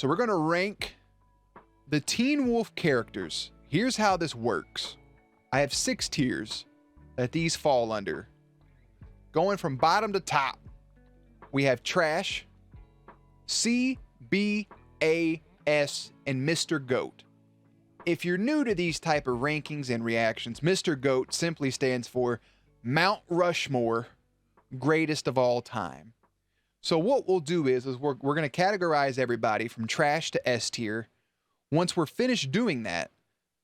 So we're going to rank the Teen Wolf characters. Here's how this works. I have 6 tiers that these fall under. Going from bottom to top, we have Trash, C, B, A, S, and Mr. Goat. If you're new to these type of rankings and reactions, Mr. Goat simply stands for Mount Rushmore, greatest of all time. So what we'll do is we're going to categorize everybody from trash to S tier. Once we're finished doing that,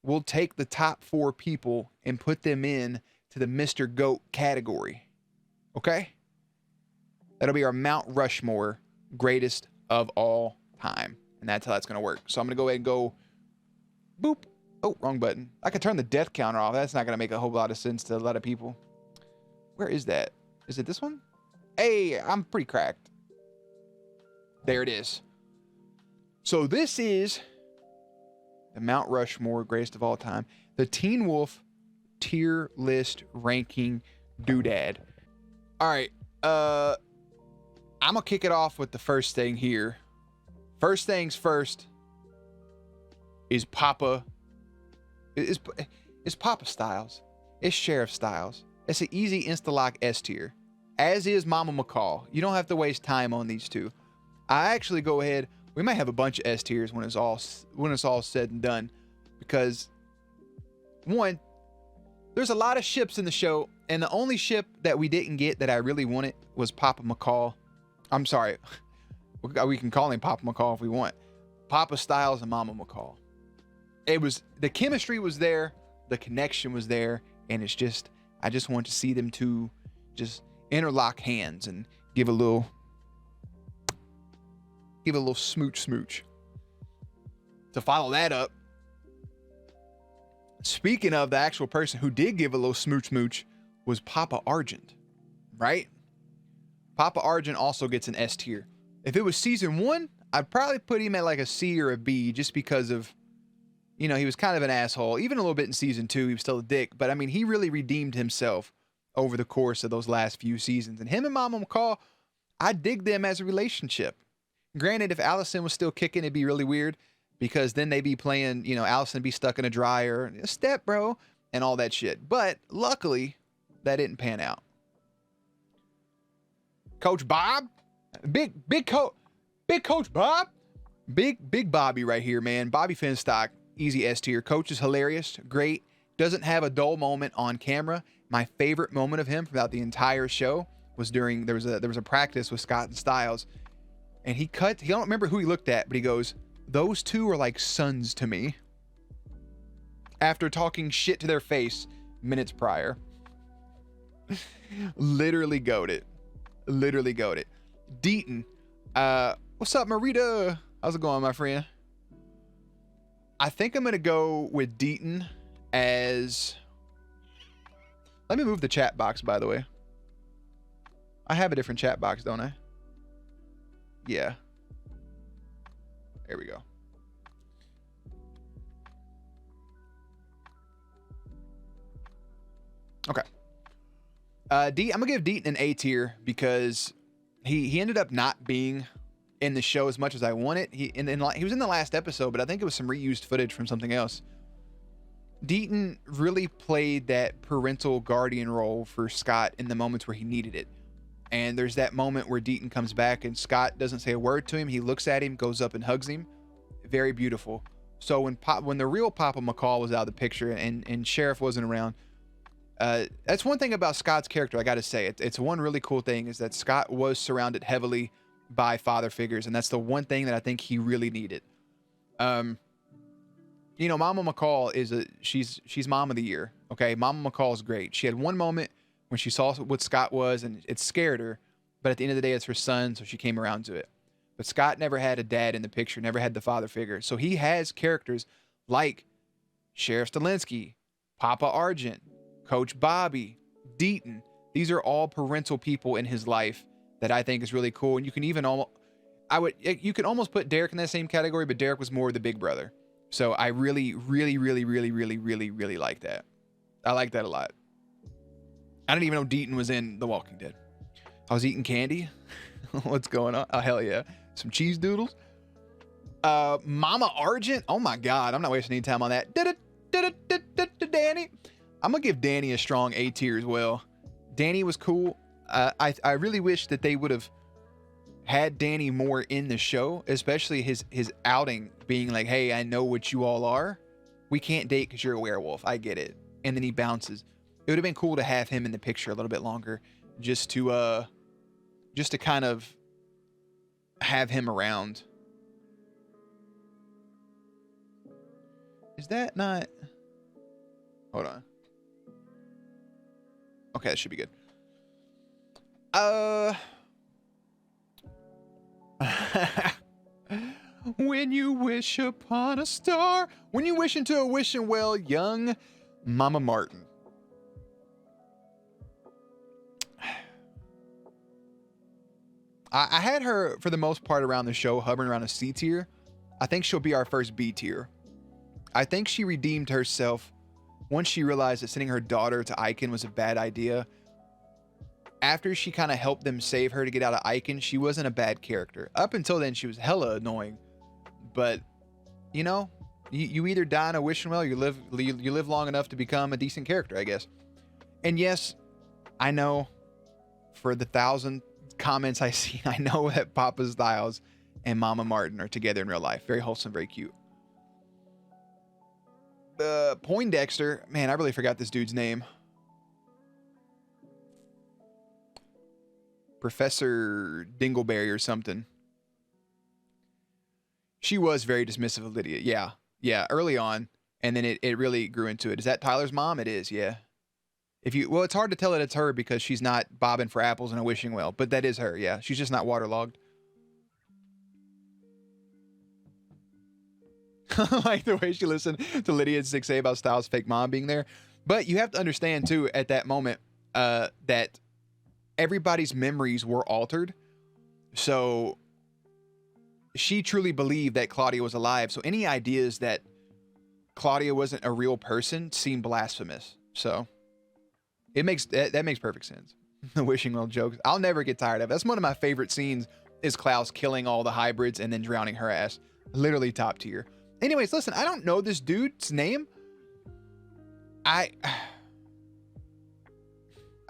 we'll take the top 4 people and put them in to the Mr. Goat category. Okay? That'll be our Mount Rushmore, greatest of all time. And that's how that's going to work. So I'm going to go ahead and go boop. Oh, wrong button. I could turn the death counter off. That's not going to make a whole lot of sense to a lot of people. Where is that? Is it this one? Hey, I'm pretty cracked. There it is. So this is the Mount Rushmore, greatest of all time. The Teen Wolf tier list ranking doodad. All right. I'm going to kick it off with the first thing here. First things first is Papa. It's Papa Styles. It's Sheriff Styles. It's an easy insta-lock S tier. As is Mama Mccall. You don't have to waste time on these two. I actually go ahead. We might have a bunch of S tiers when it's all said and done, because one, there's a lot of ships in the show, and the only ship that we didn't get that I really wanted was Papa Mccall. I'm sorry. We can call him Papa Mccall if we want. Papa Styles and Mama Mccall. The chemistry was there, the connection was there, and it's just, I just want to see them two just interlock hands and give a little smooch. To follow that up, speaking of the actual person who did give a little smooch was Papa Arjun, right? Papa Arjun also gets an S tier. If it was season 1, I'd probably put him at like a C or a B, just because of, you know, he was kind of an asshole. Even a little bit in season 2, he was still a dick. But I mean, he really redeemed himself over the course of those last few seasons. And him and Mama Mccall, I dig them as a relationship. Granted, if Allison was still kicking, it'd be really weird, because then they'd be playing, you know, Allison be stuck in a dryer, step bro, and all that shit. But luckily, that didn't pan out. Coach Bob, big Coach Bob, big Bobby right here, man. Bobby Finstock, easy S tier. Coach is hilarious, great, doesn't have a dull moment on camera. My favorite moment of him throughout the entire show was during there was a practice with Scott and Styles, and he don't remember who he looked at, but he goes, "Those two are like sons to me," after talking shit to their face minutes prior. Literally goated. Deaton, what's up, Marita? How's it going, my friend? I think I'm gonna go with Deaton as. Let me move the chat box, by the way. I have a different chat box, don't I? Yeah. There we go. Okay. I'm gonna give Deaton an A tier, because he ended up not being in the show as much as I wanted. He was in the last episode, but I think it was some reused footage from something else. Deaton really played that parental guardian role for Scott in the moments where he needed it. And there's that moment where Deaton comes back and Scott doesn't say a word to him. He looks at him, goes up and hugs him. Very beautiful. So when the real Papa Mccall was out of the picture and Sheriff wasn't around, that's one thing about Scott's character, I gotta say. It's one really cool thing, is that Scott was surrounded heavily by father figures, and that's the one thing that I think he really needed. You know, Mama Mccall she's mom of the year. Okay, Mama McCall is great. She had one moment when she saw what Scott was, and it scared her. But at the end of the day, it's her son, so she came around to it. But Scott never had a dad in the picture, never had the father figure. So he has characters like Sheriff Stilinski, Papa Arjun, Coach Bobby, Deaton. These are all parental people in his life that I think is really cool. And you can even you can almost put Derek in that same category, but Derek was more the big brother. So I really like that. I like that a lot. I didn't even know Deaton was in The Walking Dead. I was eating candy. What's going on? Oh, hell yeah. Some cheese doodles. Mama Arjun. Oh my God, I'm not wasting any time on that. Danny. I'm gonna give Danny a strong A tier as well. Danny was cool. I really wish that they would have had Danny more in the show, especially his outing being like, hey, I know what you all are. We can't date because you're a werewolf. I get it. And then he bounces. It would have been cool to have him in the picture a little bit longer, just to kind of have him around. Is that not? Hold on. Okay, that should be good. When you wish upon a star, when you wish into a wishing well, young Mama Martin. I had her for the most part around the show hovering around a C tier. I think she'll be our first B tier. I think she redeemed herself once she realized that sending her daughter to Icon was a bad idea. After she kind of helped them save her to get out of Icon, she wasn't a bad character. Up until then, she was hella annoying. But, you know, you either die in a wishing well, or you live long enough to become a decent character, I guess. And yes, I know for the 1,000 comments I see, I know that Papa Styles and Mama Martin are together in real life. Very wholesome, very cute. Poindexter, man, I really forgot this dude's name. Professor Dingleberry or something. She was very dismissive of Lydia. Yeah, early on. And then it really grew into it. Is that Tyler's mom? It is, yeah. Well, it's hard to tell that it's her because she's not bobbing for apples in a wishing well, but that is her, yeah. She's just not waterlogged. Like the way she listened to Lydia at 6A about Styles' fake mom being there. But you have to understand, too, at that moment, that everybody's memories were altered. So she truly believed that Claudia was alive. So any ideas that Claudia wasn't a real person seem blasphemous. So that makes perfect sense. The wishing well jokes. I'll never get tired of it. That's one of my favorite scenes is Klaus killing all the hybrids and then drowning her ass. Literally top tier. Anyways, listen, I don't know this dude's name. I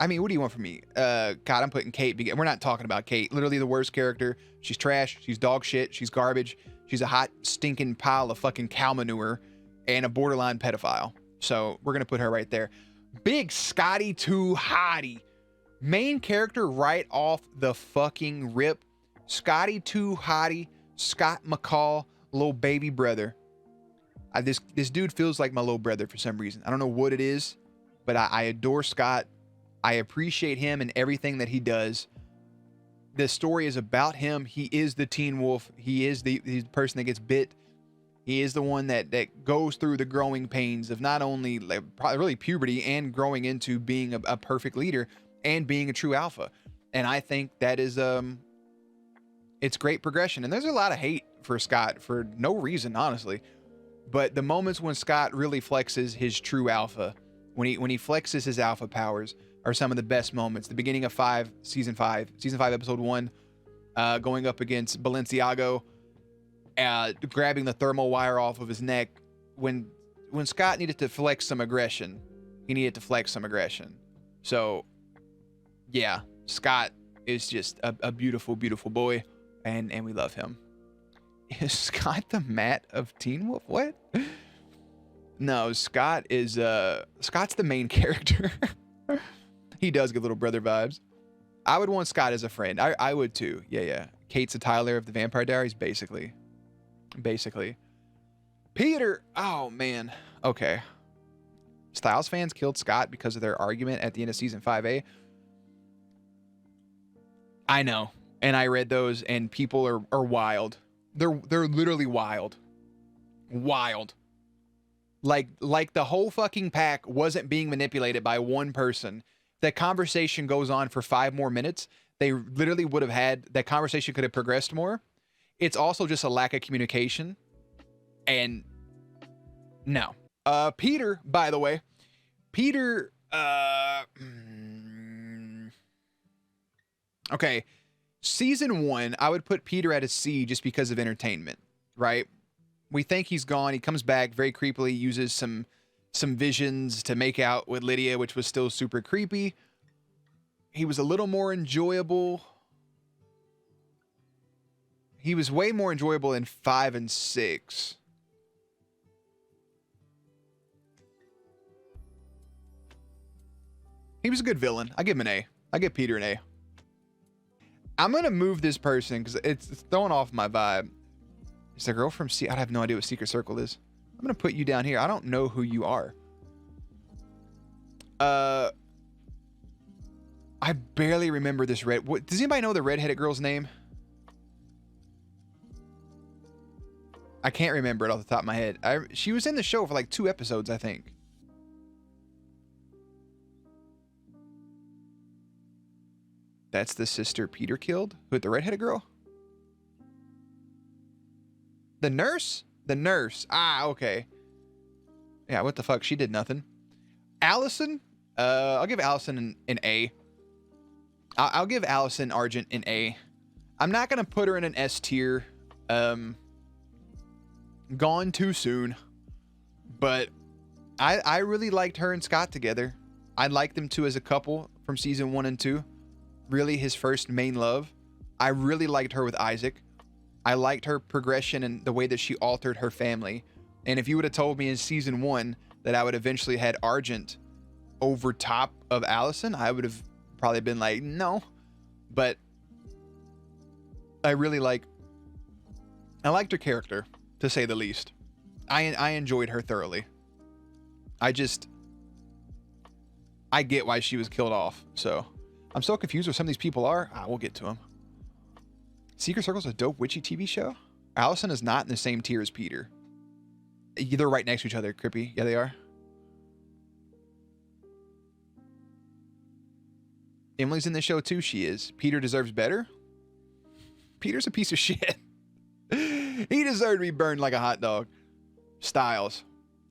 mean, what do you want from me? God, I'm putting Kate. We're not talking about Kate. Literally the worst character. She's trash. She's dog shit. She's garbage. She's a hot, stinking pile of fucking cow manure and a borderline pedophile. So we're going to put her right there. Big Scotty Too Hottie. Main character right off the fucking rip. Scotty Too Hottie. Scott Mccall. Little baby brother. This dude feels like my little brother for some reason. I don't know what it is, but I adore Scott. I appreciate him and everything that he does. The story is about him. He is the teen wolf. He's the person that gets bit. He is the one that goes through the growing pains of not only really puberty and growing into being a perfect leader and being a true alpha. And I think that is it's great progression. And there's a lot of hate for Scott for no reason, honestly. But the moments when Scott really flexes his true alpha, when he flexes his alpha powers, are some of the best moments. The beginning of season 5, episode 1, going up against Balenciago, grabbing the thermal wire off of his neck. When Scott needed to flex some aggression, he needed to flex some aggression. So, yeah, Scott is just a beautiful, beautiful boy, and we love him. Is Scott the Matt of Teen Wolf? What? No, Scott's the main character. He does give little brother vibes. I would want Scott as a friend. I would too. Yeah. Kate's a Tyler of the Vampire Diaries, basically. Peter. Oh, man. Okay. Styles fans killed Scott because of their argument at the end of season 5A. I know. And I read those, and people are wild. They're literally wild. Wild. Like the whole fucking pack wasn't being manipulated by one person. That conversation goes on for 5 more minutes. They literally would have had, that conversation could have progressed more. It's also just a lack of communication. And no. Peter, by the way, okay. Season 1, I would put Peter at a C just because of entertainment. right? We think he's gone. He comes back very creepily, uses some visions to make out with Lydia, which was still super creepy. He was a little more enjoyable. He was way more enjoyable in 5 and 6. He was a good villain. I give him an A. I give Peter an A. I'm going to move this person because it's throwing off my vibe. It's the girl from I have no idea what Secret Circle is. I'm going to put you down here. I don't know who you are. I barely remember this does anybody know the redheaded girl's name? I can't remember it off the top of my head. She was in the show for like 2 episodes, I think. That's the sister Peter killed with the redheaded girl? The nurse? The nurse. Ah, okay. Yeah, what the fuck? She did nothing. Allison? I'll give Allison an A. I'll give Allison Argent an A. I'm not going to put her in an S tier. Gone too soon. But I really liked her and Scott together. I liked them two as a couple from season 1 and 2. Really his first main love. I really liked her with Isaac. I liked her progression and the way that she altered her family. And if you would have told me in season 1 that I would eventually had Argent over top of Allison, I would have probably been like, no. But I liked her character, to say the least. I enjoyed her thoroughly. I get why she was killed off. So I'm so confused where some of these people are. We'll get to them. Secret Circle's a dope witchy TV show. Allison is not in the same tier as Peter. They're right next to each other, Crippy. Yeah, they are. Emily's in the show too. She is. Peter deserves better. Peter's a piece of shit. He deserved to be burned like a hot dog. Styles.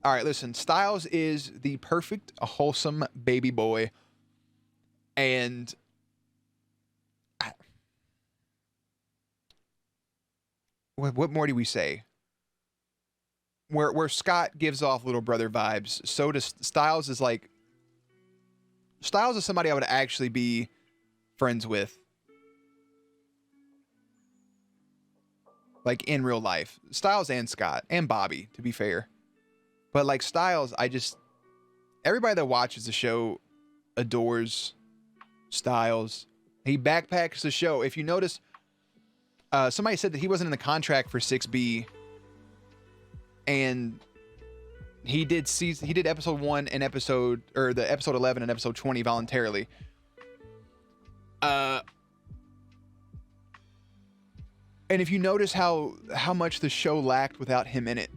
All right, listen. Styles is the perfect, wholesome baby boy. And what more do we say? Where Scott gives off little brother vibes, so does Styles. Styles is somebody I would actually be friends with. Like in real life. Styles and Scott and Bobby, to be fair. But like Styles, everybody that watches the show adores Styles. He backpacks the show. If you notice, somebody said that he wasn't in the contract for 6B, and he did episode 1 and episode 11 and episode 20 voluntarily. And if you notice how much the show lacked without him in it,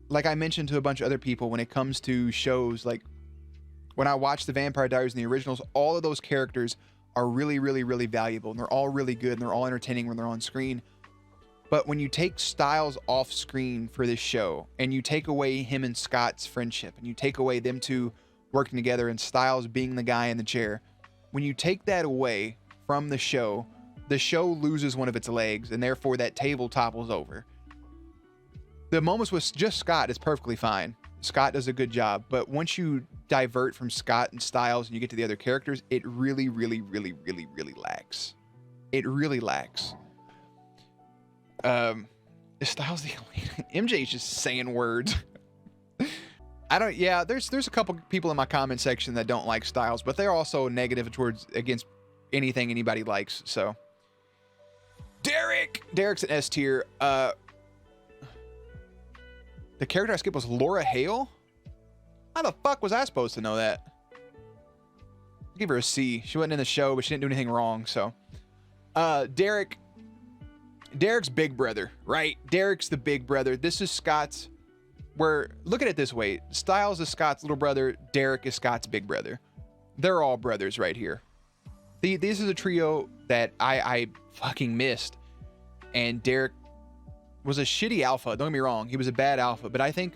like I mentioned to a bunch of other people, when it comes to shows, like when I watch the Vampire Diaries and the originals, all of those characters are really, really, really valuable, and they're all really good, and they're all entertaining when they're on screen. But when you take Styles off screen for this show, and you take away him and Scott's friendship, and you take away them two working together, and Styles being the guy in the chair, when you take that away from the show loses one of its legs, and therefore that table topples over. The moments with just Scott is perfectly fine. Scott does a good job, but once you divert from Scott and Styles and you get to the other characters, it really, really, really, really, really lacks. It really lacks. Is Styles the only... MJ's just saying words. There's a couple people in my comment section that don't like Styles, but they're also negative against anything anybody likes, so. Derek's an S tier. The character I skipped was Laura Hale. How the fuck was I supposed to know that? I'll give her a C. She wasn't in the show, but she didn't do anything wrong, so. Derek's big brother, right? Derek's the big brother. This is Scott's, look at it this way. Styles is Scott's little brother. Derek is Scott's big brother. They're all brothers right here. This is a trio that I fucking missed. And Derek was a shitty alpha. Don't get me wrong. He was a bad alpha. But I think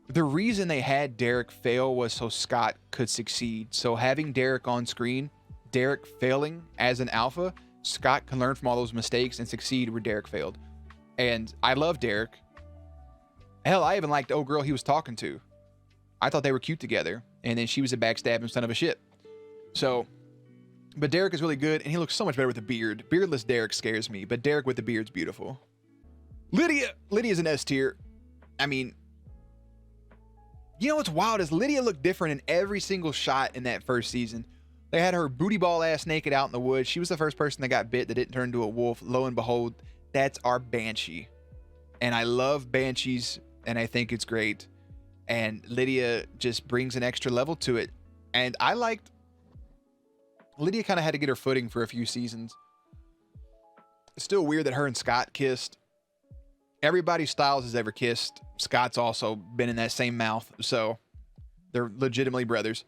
the reason they had Derek fail was so Scott could succeed. So having Derek on screen, Derek failing as an alpha, Scott can learn from all those mistakes and succeed where Derek failed. And I love Derek. Hell, I even liked the old girl he was talking to. I thought they were cute together. And then she was a backstabbing son of a shit. So, but Derek is really good, and he looks so much better with a beard. Beardless Derek scares me, but Derek with the beard's beautiful. Lydia's an S tier. I mean, you know what's wild is Lydia looked different in every single shot in that first season. They had her booty ball ass naked out in the woods. She was the first person that got bit that didn't turn into a wolf. Lo and behold, that's our Banshee. And I love Banshees, and I think it's great. And Lydia just brings an extra level to it. And I liked... Lydia kind of had to get her footing for a few seasons. It's still weird that her and Scott kissed. Everybody Styles has ever kissed. Scott's also been in that same mouth. So they're legitimately brothers.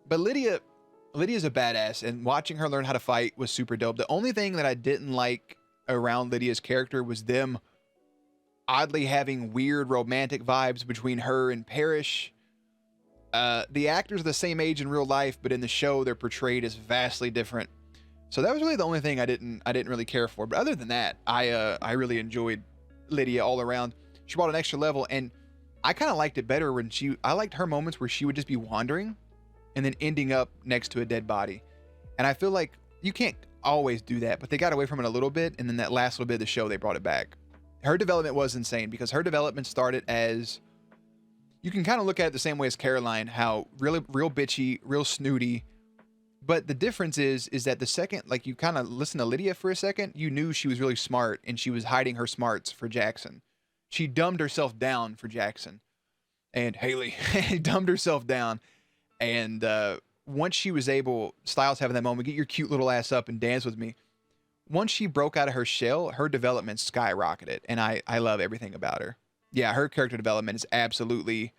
But Lydia's a badass. And watching her learn how to fight was super dope. The only thing that I didn't like around Lydia's character was them oddly having weird romantic vibes between her and Parrish. The actors are the same age in real life, but in the show they're portrayed as vastly different. So that was really the only thing I didn't really care for. But other than that, I really enjoyed Lydia all around. She brought an extra level, and I kind of liked it better when I liked her moments where she would just be wandering and then ending up next to a dead body. And I feel like you can't always do that, but they got away from it a little bit, and then that last little bit of the show they brought it back. Her development was insane because her development started as, you can kind of look at it the same way as Caroline, how real bitchy, real snooty. But the difference is that the second, like, you kind of listen to Lydia for a second, you knew she was really smart and she was hiding her smarts for Jackson. She dumbed herself down for Jackson. And Haley dumbed herself down. And once she was able, Styles having that moment, get your cute little ass up and dance with me. Once she broke out of her shell, her development skyrocketed. And I love everything about her. Yeah, her character development is absolutely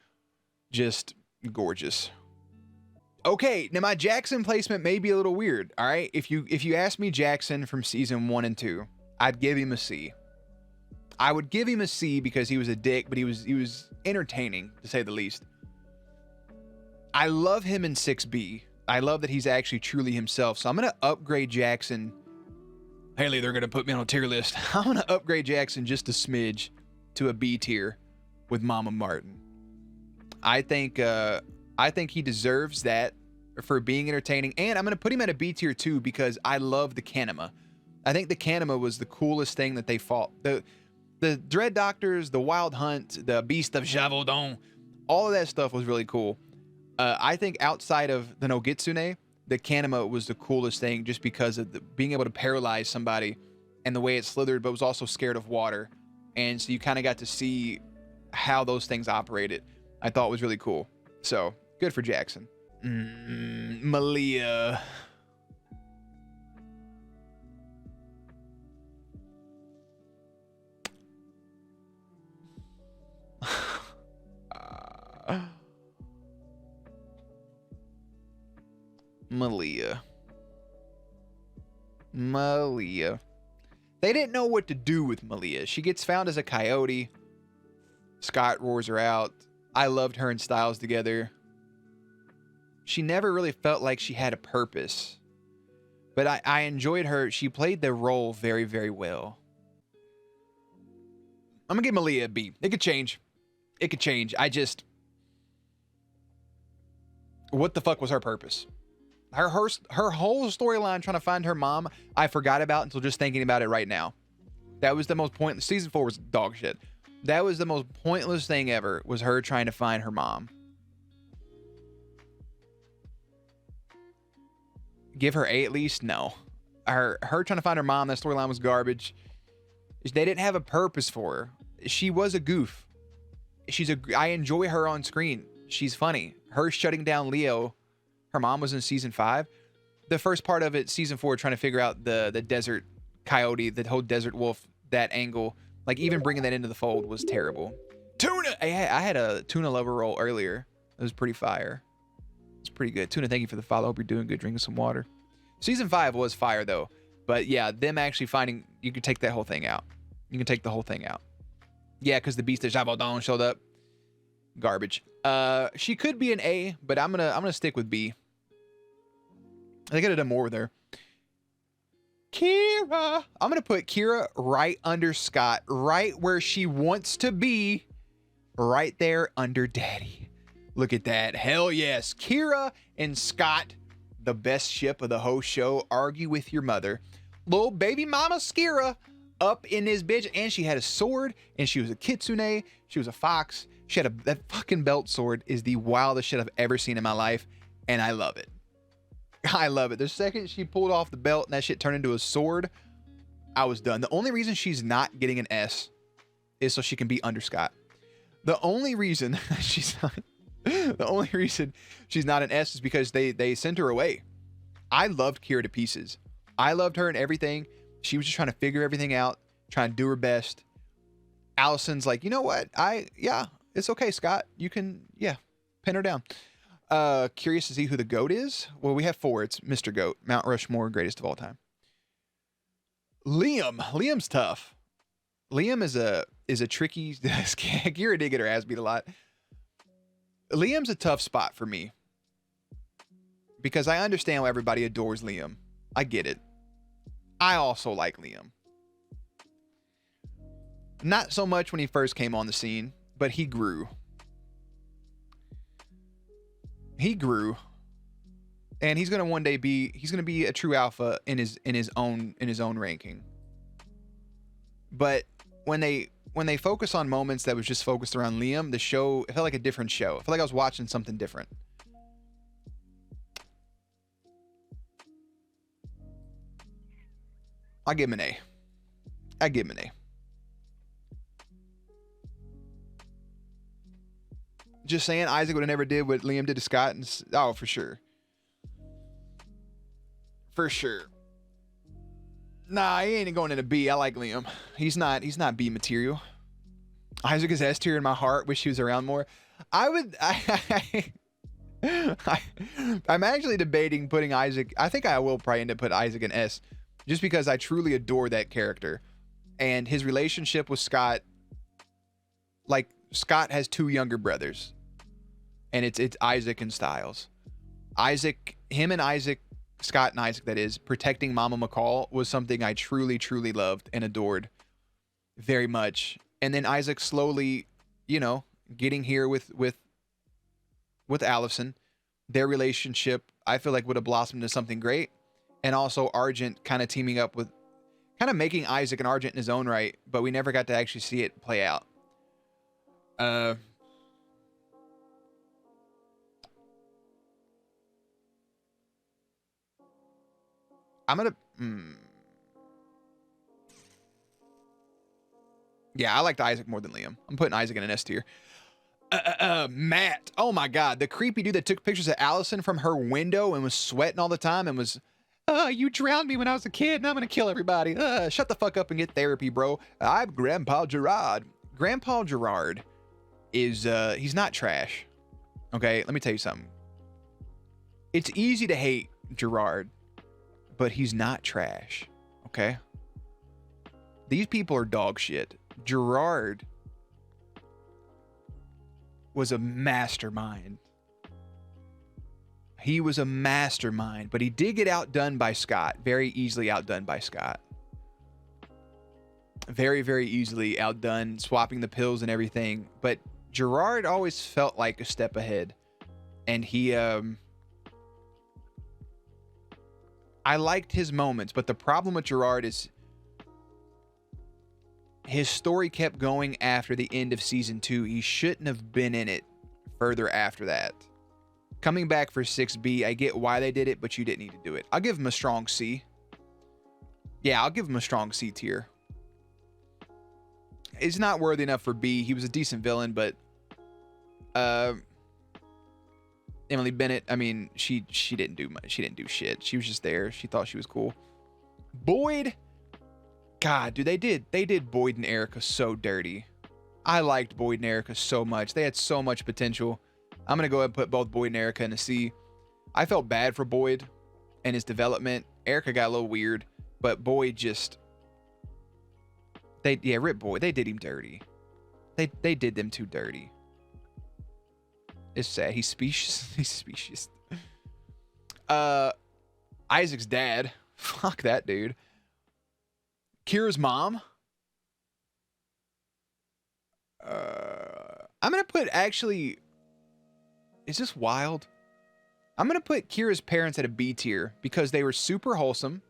just gorgeous. Okay, now my Jackson placement may be a little weird, all right? If you ask me Jackson from season 1 and 2, I'd give him a C. I would give him a C because he was a dick, but he was entertaining, to say the least. I love him in 6B. I love that he's actually truly himself. So I'm going to upgrade Jackson. Haley, they're going to put me on a tier list. I'm going to upgrade Jackson just a smidge to a B tier with Mama Martin. I think he deserves that for being entertaining. And I'm going to put him at a B tier too because I love the Kanema. I think the Kanema was the coolest thing that they fought. The Dread Doctors, the Wild Hunt, the Beast of Javaldon, all of that stuff was really cool. I think outside of the Nogitsune, the Kanema was the coolest thing just because of being able to paralyze somebody and the way it slithered, but was also scared of water. And so you kind of got to see how those things operated. I thought was really cool. So good for Jackson. Malia. Malia. They didn't know what to do with Malia. She gets found as a coyote. Scott roars her out. I loved her and Styles together. She never really felt like she had a purpose. But I enjoyed her. She played the role very, very well. I'm going to give Malia a B. It could change. It could change. What the fuck was her purpose? Her whole storyline trying to find her mom, I forgot about until just thinking about it right now. That was the most pointless. Season 4 was dog shit. That was the most pointless thing ever, was her trying to find her mom. Give her A at least? No. Her trying to find her mom, that storyline was garbage. They didn't have a purpose for her. She was a goof. I enjoy her on screen. She's funny. Her shutting down Leo. Her mom was in season 5. The first part of it, season 4, trying to figure out the desert coyote, the whole desert wolf, that angle. Like, even bringing that into the fold was terrible. Tuna! I had a Tuna lover roll earlier. It was pretty fire. It's pretty good. Tuna, thank you for the follow. Hope you're doing good, drinking some water. Season 5 was fire, though. But yeah, them actually finding... You could take that whole thing out. You can take the whole thing out. Yeah, because the Beast of Javaldon showed up. Garbage. She could be an A, but I'm gonna stick with B. They could have done more with her. Kira! Kira. I'm going to put Kira right under Scott, right where she wants to be, right there under Daddy. Look at that. Hell yes. Kira and Scott, the best ship of the whole show, argue with your mother. Little baby mama Kira up in this bitch, and she had a sword, and she was a kitsune, she was a fox, she had that fucking belt sword is the wildest shit I've ever seen in my life, and I love it. I love it. The second she pulled off the belt and that shit turned into a sword, I was done. The only reason she's not getting an S is so she can be under Scott. The only reason she's not an S is because they sent her away. I loved Kira to pieces. I loved her and everything. She was just trying to figure everything out, trying to do her best. Allison's like, you know what? It's okay, Scott. You can, pin her down. Curious to see who the GOAT is. Well, we have 4. It's Mr. GOAT, Mount Rushmore, greatest of all time. Liam's tough. Liam is a tricky. Kira did get her ass beat a lot. Liam's a tough spot for me because I understand why everybody adores Liam. I get it. I also like Liam. Not so much when he first came on the scene, but he grew. And he's gonna one day be a true alpha in his own ranking. But when they focus on moments that was just focused around Liam, the show, it felt like a different show. I felt like I was watching something different. I give him an A. Just saying, Isaac would have never did what Liam did to Scott. Oh, for sure. For sure. Nah, he ain't going into B. I like Liam. He's not B material. Isaac is S tier in my heart. Wish he was around more. I'm actually debating putting Isaac. I think I will probably end up putting Isaac in S, just because I truly adore that character and his relationship with Scott. Like, Scott has 2 younger brothers, and it's Isaac and Styles. Scott and Isaac, that is, protecting Mama Mccall was something I truly, truly loved and adored very much. And then Isaac slowly, getting here with Allison, their relationship, I feel like would have blossomed into something great. And also Arjun kind of teaming up with, kind of making Isaac and Arjun in his own right, but we never got to actually see it play out. Yeah, I liked Isaac more than Liam. I'm putting Isaac in an S tier. Matt. Oh my God. The creepy dude that took pictures of Allison from her window and was sweating all the time and was, you drowned me when I was a kid and I'm going to kill everybody. Shut the fuck up and get therapy, bro. I'm Grandpa Gerard. Grandpa Gerard is, he's not trash. Okay. Let me tell you something. It's easy to hate Gerard, but he's not trash. Okay. These people are dog shit. Gerard was a mastermind. He was a mastermind, but he did get outdone by Scott. Very easily outdone by Scott. Very, very easily outdone, swapping the pills and everything. But Gerard always felt like a step ahead. And he, I liked his moments, but the problem with Gerard is his story kept going after the end of season 2. He shouldn't have been in it further after that. Coming back for 6B, I get why they did it, but you didn't need to do it. I'll give him a strong C. Yeah, I'll give him a strong C tier. It's not worthy enough for B. He was a decent villain, but Emily Bennett, I mean, she didn't do much. She didn't do shit. She was just there. She thought she was cool. Boyd, God, dude, they did Boyd and Erica so dirty. I liked Boyd and Erica so much. They had so much potential. I'm gonna go ahead and put both Boyd and Erica in a C. I felt bad for Boyd and his development. Erica got a little weird, but Boyd just, rip Boyd. They did him dirty. They did them too dirty. It's sad. He's specious. He's specious. Isaac's dad. Fuck that dude. Kira's mom. I'm gonna put, actually, is this wild? I'm gonna put Kira's parents at a B tier because they were super wholesome.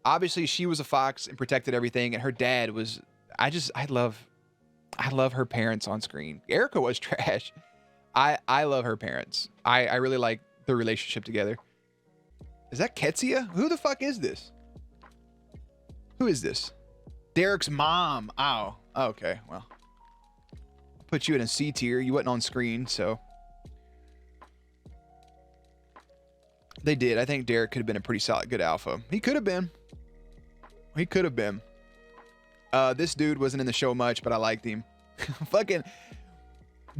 Obviously, she was a fox and protected everything, and her dad was. I love her parents on screen. Erica was trash. I love her parents. I really like their relationship together. Is that Ketsia? Who the fuck is this? Who is this? Derek's mom. Oh, okay. Well, I'll put you in a C tier. You wasn't on screen, so. They did. I think Derek could have been a pretty solid, good alpha. He could have been. He could have been. This dude wasn't in the show much, but I liked him. Fucking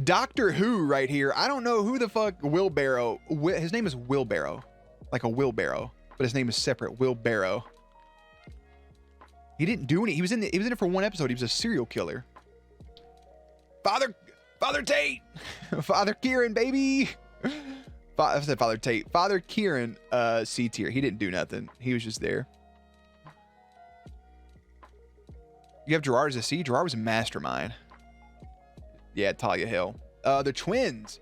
Doctor Who right here. I don't know who the fuck Wheelbarrow. His name is Wheelbarrow. Like a wheelbarrow, but his name is separate. Wheelbarrow. He didn't do any. He was in it for one episode. He was a serial killer. Father Tate. Father Kieran, baby. I said Father Tate. Father Kieran, C tier. He didn't do nothing. He was just there. You have Gerard as a C. Gerard was a mastermind. Yeah, Talia Hill. The twins.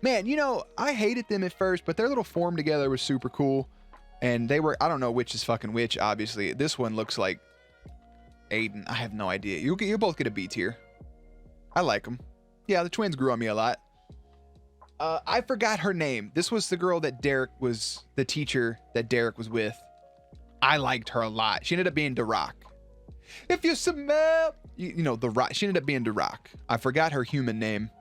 Man, you know, I hated them at first, but their little form together was super cool. And they were, I don't know which is fucking which, obviously. This one looks like Aiden. I have no idea. You both get a B tier. I like them. Yeah, the twins grew on me a lot. I forgot her name. This was the girl that Derek was, the teacher that Derek was with. I liked her a lot. She ended up being The Rock. If you smell, you know, The Rock. She ended up being The Rock. I forgot her human name.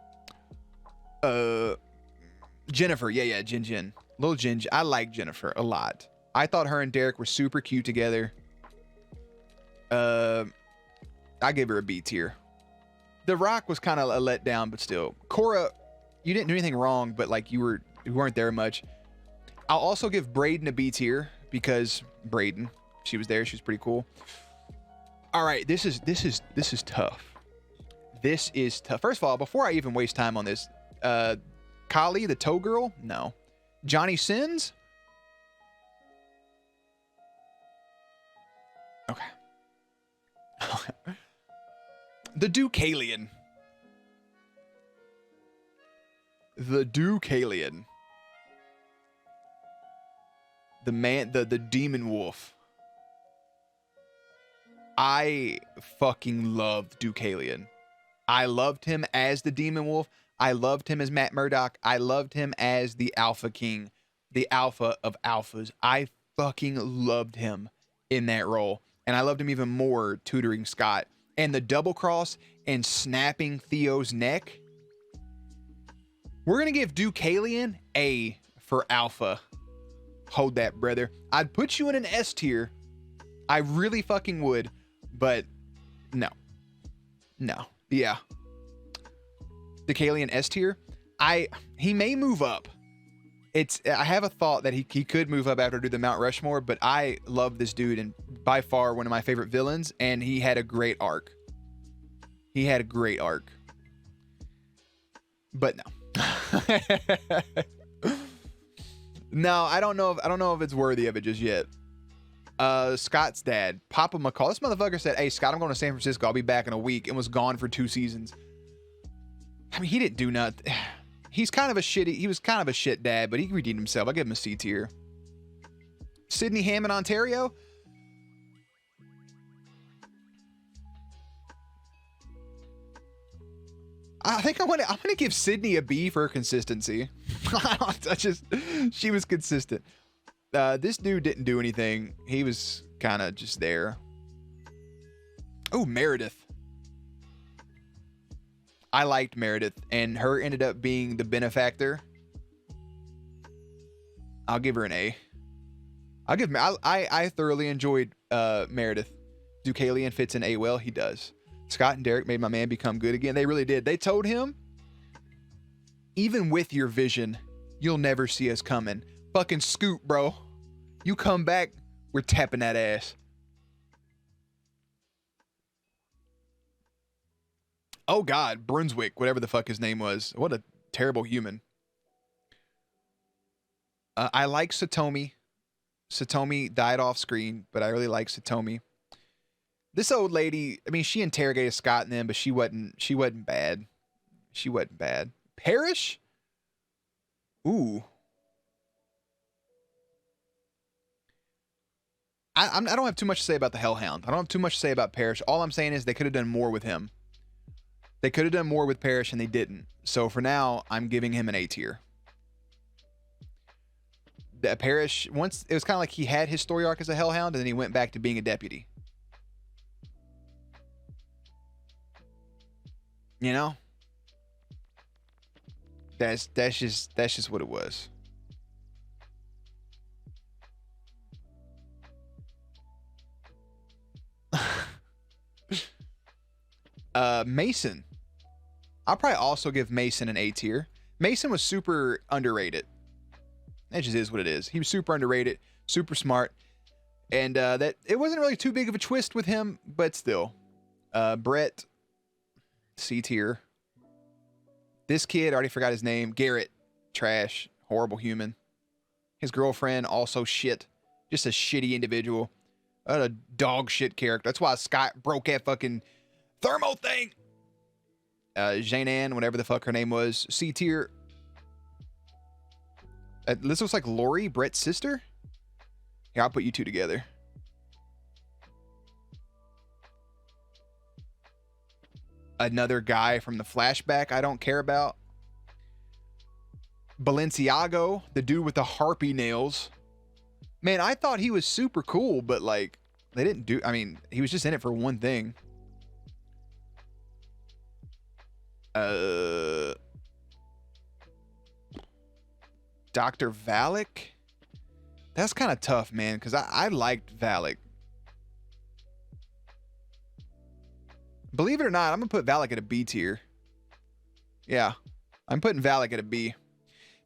Jennifer. Yeah, Jin. Little Jin. I like Jennifer a lot. I thought her and Derek were super cute together. I gave her a B tier. The Rock was kind of a letdown, but still. Cora, you didn't do anything wrong, but like you weren't there much. I'll also give Braden a B tier because Braden, she was there. She was pretty cool. All right, this is tough. This is tough. First of all, before I even waste time on this, Kali, the toe girl, no. Johnny Sins. Okay. The Duke-alien. The Duke-alien. The man, the demon wolf. I fucking love Duke-alien. I loved him as the demon wolf. I loved him as Matt Murdock. I loved him as the Alpha King, the alpha of alphas. I fucking loved him in that role. And I loved him even more tutoring Scott. And the double cross and snapping Theo's neck. We're going to give Duke-alien A for alpha. Hold that, brother. I'd put you in an S tier. I really fucking would. But no. Yeah. Duke-alien S tier. He may move up. I have a thought that he could move up after do the Mount Rushmore, but I love this dude and by far one of my favorite villains, and he had a great arc. But no. No, I don't know if it's worthy of it just yet. Scott's dad, Papa Mccall. This motherfucker said, "Hey Scott, I'm going to San Francisco. I'll be back in a week," and was gone for 2 seasons. I mean, he didn't do nothing. He was kind of a shit dad, but he redeemed himself. I give him a C tier. Sydney Hammond, Ontario. I think I'm gonna give Sydney a B for her consistency. She was consistent. This dude didn't do anything. He was kind of just there. Oh, Meredith. I liked Meredith, and her ended up being the benefactor. I'll give her an A. I thoroughly enjoyed Meredith. Duke-alien fits in A well. He does. Scott and Derek made my man become good again. They really did. They told him, even with your vision, you'll never see us coming. Fucking Scoop, bro. You come back, we're tapping that ass. Oh God, Brunswick, whatever the fuck his name was. What a terrible human. I like Satomi. Satomi died off screen, but I really like Satomi. This old lady, I mean, she interrogated Scott and them, but she wasn't bad. She wasn't bad. Parrish? Ooh. I don't have too much to say about the Hellhound. I don't have too much to say about Parrish. All I'm saying is they could have done more with him. They could have done more with Parrish and they didn't. So for now, I'm giving him an A tier. The Parrish, once it was kind of like he had his story arc as a Hellhound and then he went back to being a deputy. You know? That's just what it was. Mason. I'll probably also give Mason an A tier. Mason was super underrated. That just is what it is. He was super underrated, super smart, and that it wasn't really too big of a twist with him, but still. Brett, C tier. This kid, I already forgot his name. Garrett, trash, horrible human. His girlfriend, also shit. Just a shitty individual. A dog shit character. That's why Scott broke that fucking thermo thing. Jane Ann, whatever the fuck her name was. C tier. This looks like Lori, Brett's sister. Here, I'll put you two together. Another guy from the flashback I don't care about. Balenciago, the dude with the harpy nails. Man, I thought he was super cool, but like, they didn't do, I mean, he was just in it for one thing. Dr. Valak? That's kind of tough, man, because I liked Valak. Believe it or not, I'm going to put Valak at a B tier. Yeah, I'm putting Valak at a B.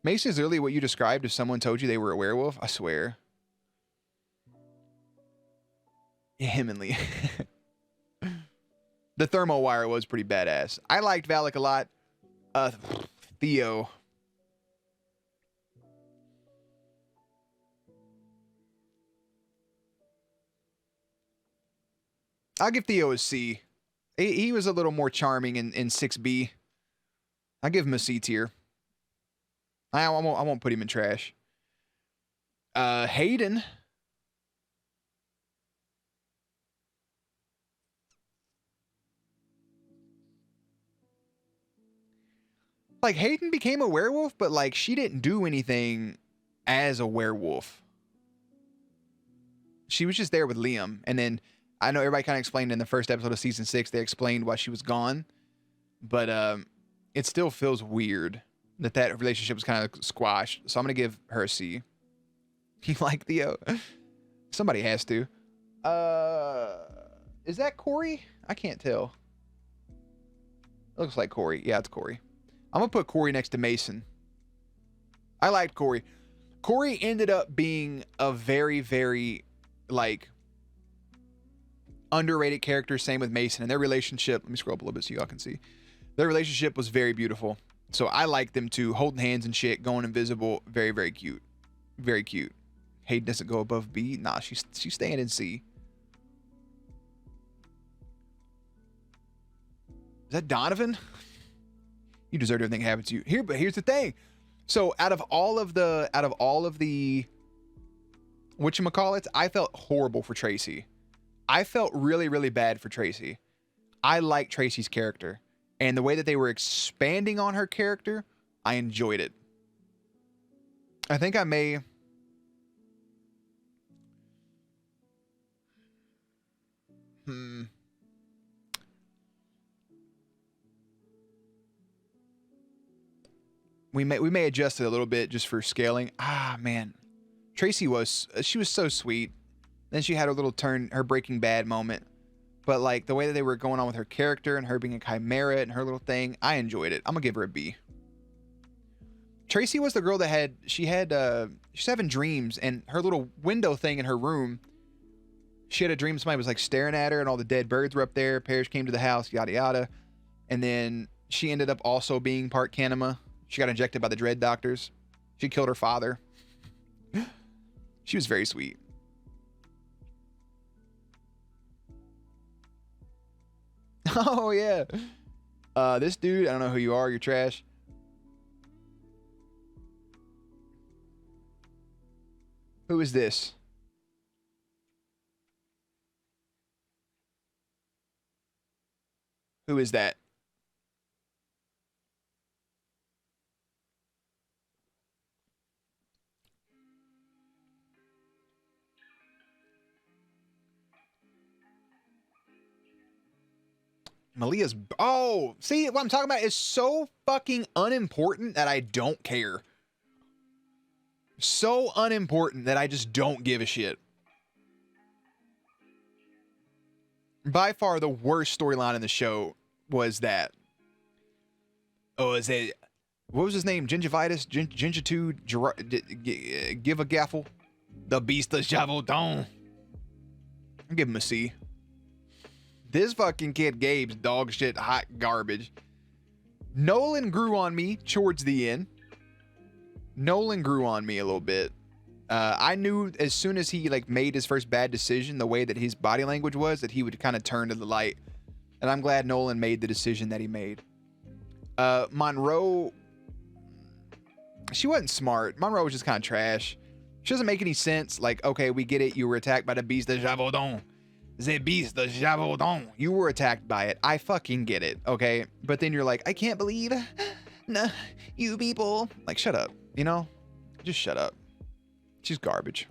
Mason is literally what you described if someone told you they were a werewolf. I swear. Yeah, him and Lee. The thermal wire was pretty badass. I liked Valak a lot. Theo. I'll give Theo a C. He was a little more charming in 6B. I'll give him a C tier. I won't put him in trash. Hayden. Like, Hayden became a werewolf, but like, she didn't do anything as a werewolf. She was just there with Liam. And then I know everybody kind of explained in the first episode of season 6, they explained why she was gone. But it still feels weird that relationship was kind of squashed. So I'm going to give her a C. You like Theo? Somebody has to. Is that Corey? I can't tell. It looks like Corey. Yeah, it's Corey. I'm going to put Corey next to Mason. I liked Corey. Corey ended up being a very, very, like, underrated character. Same with Mason. And their relationship, let me scroll up a little bit so y'all can see. Their relationship was very beautiful. So I like them too. Holding hands and shit, going invisible. Very, very cute. Very cute. Hayden doesn't go above B. Nah, she's staying in C. Is that Donovan? You deserve everything that happened to you. But here's the thing. So out of all of the whatchamacallits, I felt horrible for Tracy. I felt really, really bad for Tracy. I like Tracy's character. And the way that they were expanding on her character, I enjoyed it. I think I may... We may adjust it a little bit just for scaling. Ah, man. Tracy she was so sweet. Then she had her little turn, her Breaking Bad moment. But like the way that they were going on with her character and her being a chimera and her little thing, I enjoyed it. I'm gonna give her a B. Tracy was the girl that she's having dreams, and her little window thing in her room, she had a dream somebody was like staring at her and all the dead birds were up there. Parrish came to the house, yada yada. And then she ended up also being part Kanema. She got injected by the dread doctors. She killed her father. She was very sweet. Oh, yeah. This dude, I don't know who you are. You're trash. Who is this? Who is that? Malia's... Oh, see what I'm talking about is so fucking unimportant that I don't care. So unimportant that I just don't give a shit. By far the worst storyline in the show was that. Oh, is it... What was his name? Gingivitis? Gingitude? Gerard, give a gaffle? The Beast of Javaldon. I'll give him a C. This fucking kid Gabe's dog shit hot garbage. Nolan grew on me towards the end. Nolan grew on me a little bit. I knew as soon as he like made his first bad decision, the way that his body language was, that he would kind of turn to the light. And I'm glad Nolan made the decision that he made. Monroe, she wasn't smart. Monroe was just kind of trash. She doesn't make any sense. Like, okay, we get it. You were attacked by the Beast of Javaldon. The Beast of Javaldon. You were attacked by it. I fucking get it, okay? But then you're like, I can't believe nah, you people. Like, shut up, you know? Just shut up. She's garbage.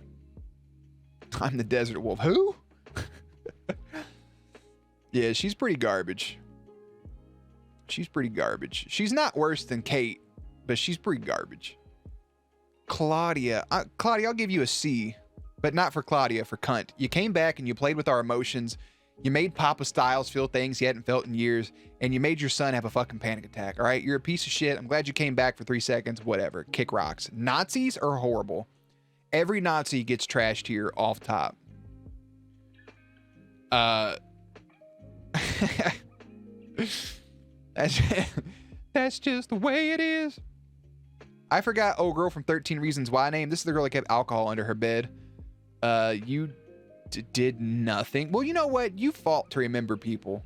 I'm the Desert Wolf. Who? Yeah, she's pretty garbage. She's pretty garbage. She's not worse than Kate, but she's pretty garbage. Claudia. Claudia, I'll give you a C. But not for Claudia, for cunt. You came back and you played with our emotions. You made Papa Styles feel things he hadn't felt in years. And you made your son have a fucking panic attack, all right? You're a piece of shit. I'm glad you came back for 3 seconds. Whatever. Kick rocks. Nazis are horrible. Every Nazi gets trashed here off top. That's just the way it is. I forgot old girl from 13 Reasons Why name. This is the girl that kept alcohol under her bed. You did nothing. Well, you know what? You fought to remember people.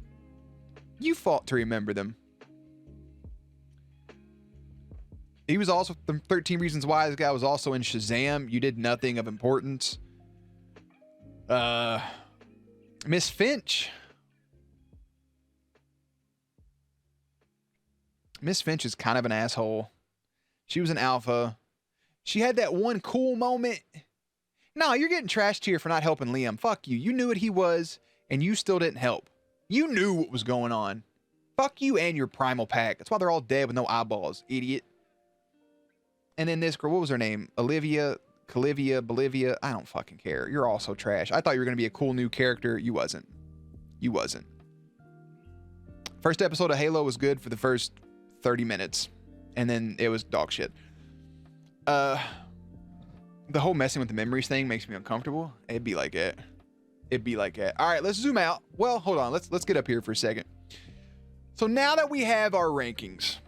You fought to remember them. He was also from 13 Reasons Why. This guy was also in Shazam. You did nothing of importance. Miss Finch. Miss Finch is kind of an asshole. She was an alpha. She had that one cool moment. No, you're getting trashed here for not helping Liam. Fuck you. You knew what he was, and you still didn't help. You knew what was going on. Fuck you and your primal pack. That's why they're all dead with no eyeballs, idiot. And then this girl, what was her name? Olivia, Calivia, Bolivia. I don't fucking care. You're also trash. I thought you were going to be a cool new character. You wasn't. You wasn't. First episode of Halo was good for the first 30 minutes. And then it was dog shit. The whole messing with the memories thing makes me uncomfortable. It'd be like it. It'd be like it. All right, let's zoom out. Well, hold on. Let's get up here for a second. So now that we have our rankings.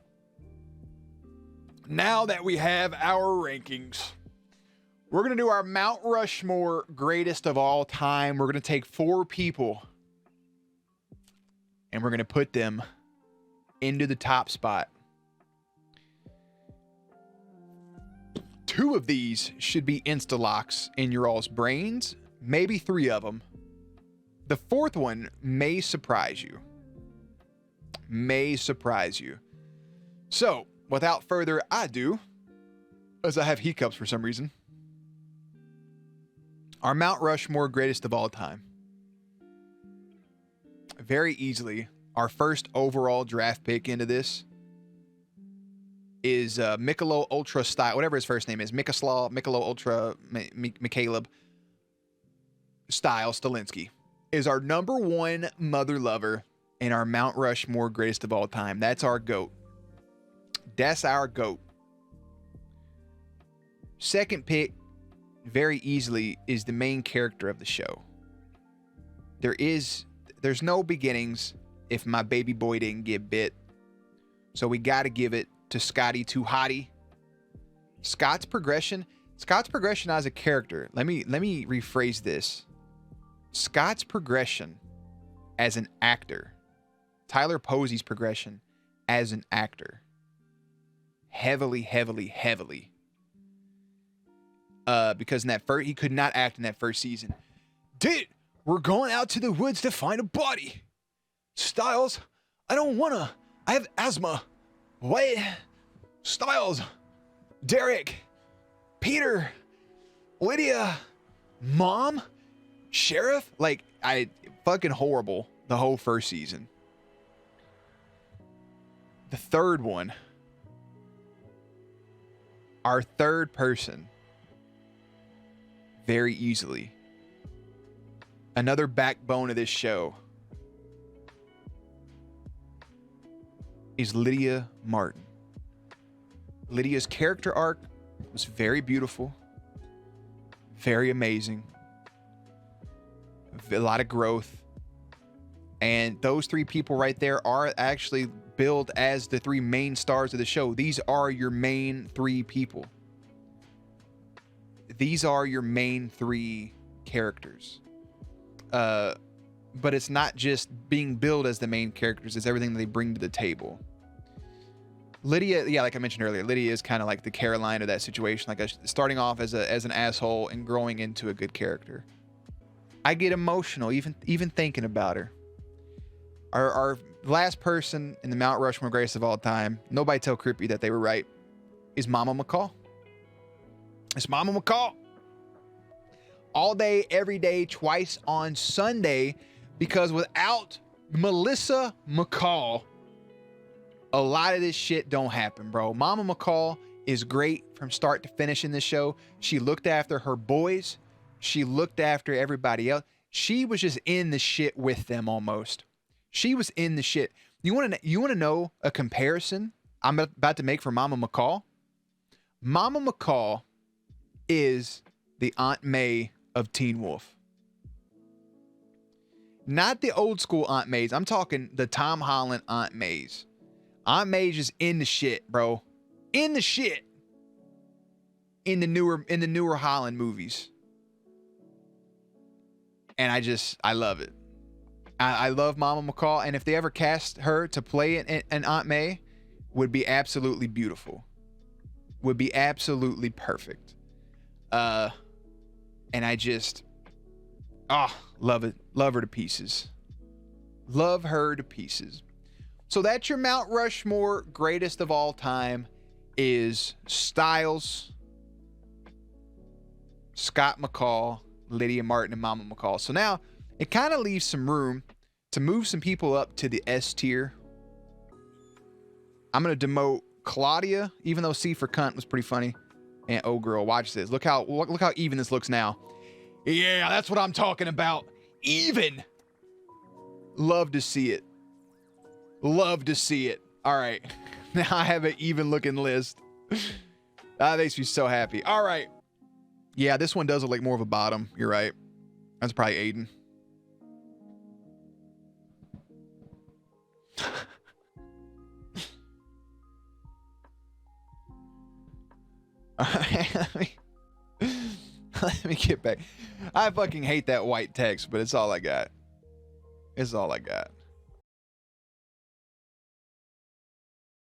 We're going to do our Mount Rushmore greatest of all time. We're going to take 4 people. And we're going to put them into the top spot. 2 of these should be insta-locks in your all's brains. Maybe 3 of them. The 4th one may surprise you. May surprise you. So, without further ado, as I have hiccups for some reason, our Mount Rushmore greatest of all time. Very easily, our first overall draft pick into this is Mccall Ultra Style, whatever his first name is, Mccall Ultra McCaleb Style Stalinsky is our number 1 mother lover in our Mount Rushmore greatest of all time. That's our GOAT. That's our GOAT. Second pick, very easily, is the main character of the show. There's no beginnings if my baby boy didn't get bit. So we got to give it to Scotty Too Hottie. Scott's progression as a character. Let me rephrase this. Scott's progression as an actor Tyler Posey's progression as an actor. Heavily. Because in that first, he could not act in that first season. We're going out to the woods to find a body. Styles, I don't wanna. I have asthma. What? Styles, Derek, Peter, Lydia, Mom, Sheriff. Like, fucking horrible the whole first season. The third one, our third person, very easily, another backbone of this show, is Lydia Martin. Lydia's character arc was very beautiful, very amazing, a lot of growth. And those three people right there are actually billed as the three main stars of the show. These are your main three people. These are your main three characters. But it's not just being billed as the main characters, it's everything that they bring to the table. Lydia, yeah, like I mentioned earlier, Lydia is kind of like the Caroline of that situation, like starting off as an asshole and growing into a good character. I get emotional even thinking about her. Our last person in the Mount Rushmore greatest of all time, nobody tell Crippy that they were right, is Mama Mccall. It's Mama Mccall. All day, every day, twice on Sunday, because without Melissa Mccall, a lot of this shit don't happen, bro. Mama Mccall is great from start to finish in this show. She looked after her boys. She looked after everybody else. She was just in the shit with them almost. She was in the shit. You want to know a comparison I'm about to make for Mama Mccall? Mama Mccall is the Aunt May of Teen Wolf. Not the old school Aunt Mays. I'm talking the Tom Holland Aunt Mays. Aunt May's just in the shit, bro. In the shit. In the newer Holland movies. And I love it. I love Mama Mccall, and if they ever cast her to play an Aunt May, would be absolutely beautiful. Would be absolutely perfect. And I just, love it. Love her to pieces. Love her to pieces. So that's your Mount Rushmore greatest of all time is Styles, Scott McCall, Lydia Martin, and Mama Mccall. So now it kind of leaves some room to move some people up to the S tier. I'm going to demote Claudia, even though C for cunt was pretty funny. And oh girl, watch this. Look how even this looks now. Yeah, that's what I'm talking about. Even. Love to see it. Love to see it. All right. Now I have an even looking list. That makes me so happy. All right. Yeah, this one does look like more of a bottom. You're right. That's probably Aiden. All right, let me get back. I fucking hate that white text, but it's all I got. It's all I got.